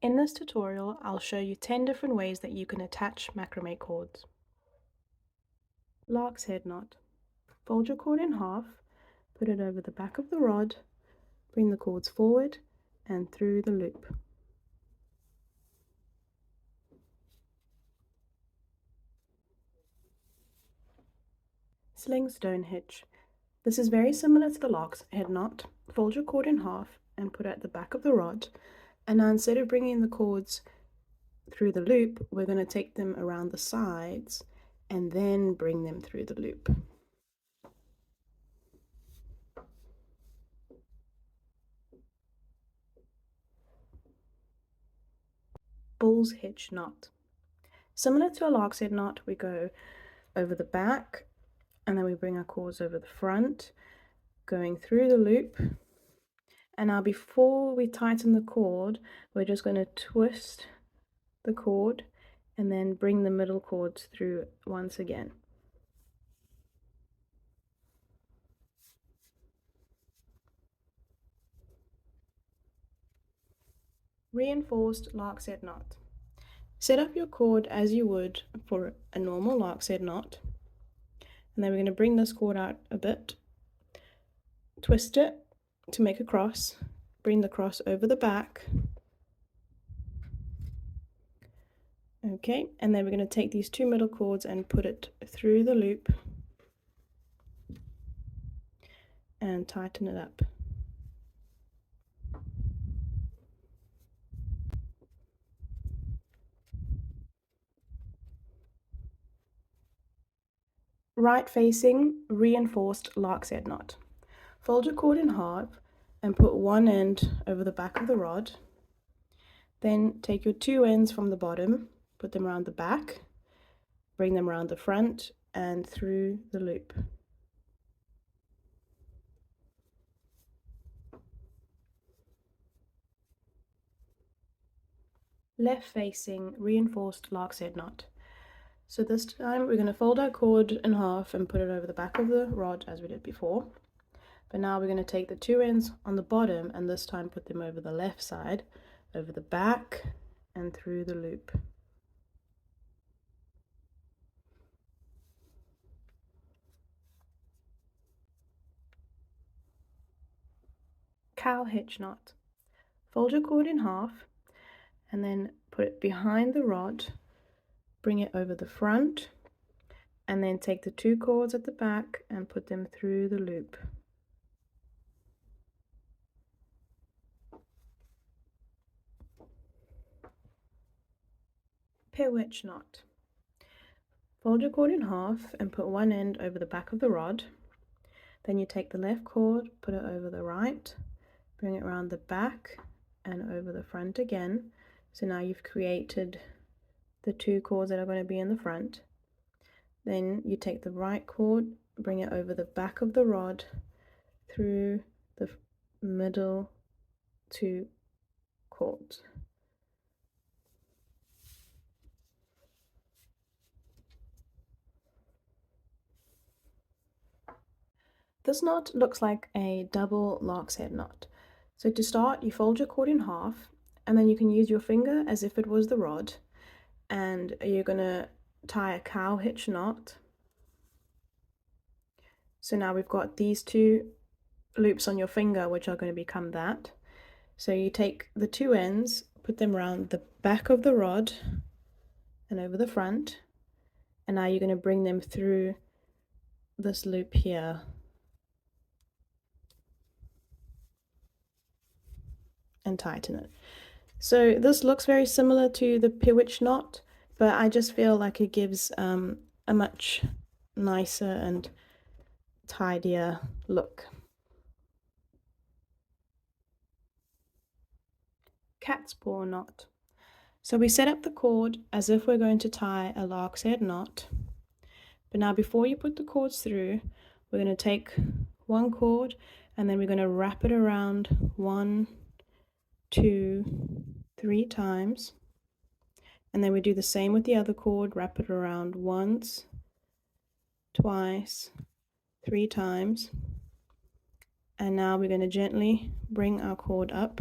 In this tutorial, I'll show you 10 different ways that you can attach macrame cords. Lark's head knot. Fold your cord in half, put it over the back of the rod, bring the cords forward and through the loop. Sling stone hitch. This is very similar to the lark's head knot. Fold your cord in half and put it at the back of the rod, and now instead of bringing the cords through the loop, we're going to take them around the sides and then bring them through the loop. Bull's hitch knot. Similar to a lark's head knot, we go over the back and then we bring our cords over the front, going through the loop. And now before we tighten the cord, we're just going to twist the cord and then bring the middle cords through once again. Reinforced lark's head knot. Set up your cord as you would for a normal lark's head knot, and then we're going to bring this cord out a bit, twist it to make a cross, bring the cross over the back. Okay, and then we're going to take these two middle cords and put it through the loop and tighten it up. Right facing reinforced lark's head knot. Fold your cord in half and put one end over the back of the rod. Then take your two ends from the bottom, put them around the back, bring them around the front and through the loop. Left facing reinforced lark's head knot. So this time we're going to fold our cord in half and put it over the back of the rod as we did before. But now we're going to take the two ends on the bottom and this time put them over the left side, over the back and through the loop. Cow hitch knot. Fold your cord in half and then put it behind the rod, bring it over the front, and then take the two cords at the back and put them through the loop. Pewitch knot. Fold your cord in half and put one end over the back of the rod. Then you take the left cord, put it over the right, bring it around the back and over the front again. So now you've created the two cords that are going to be in the front. Then you take the right cord, bring it over the back of the rod, through the middle two cords. This knot looks like a double lark's head knot. So to start, you fold your cord in half, and then you can use your finger as if it was the rod, and you're going to tie a cow hitch knot. So now we've got these two loops on your finger which are going to become that. So you take the two ends, put them around the back of the rod and over the front, and now you're going to bring them through this loop here. And tighten it. So this looks very similar to the pewitch knot, but I just feel like it gives a much nicer and tidier look. Cat's paw knot. So we set up the cord as if we're going to tie a lark's head knot, but now before you put the cords through, we're going to take one cord and then we're going to wrap it around 1, 2, 3 times, and then we do the same with the other cord, wrap it around once, twice, 3 times, and now we're going to gently bring our cord up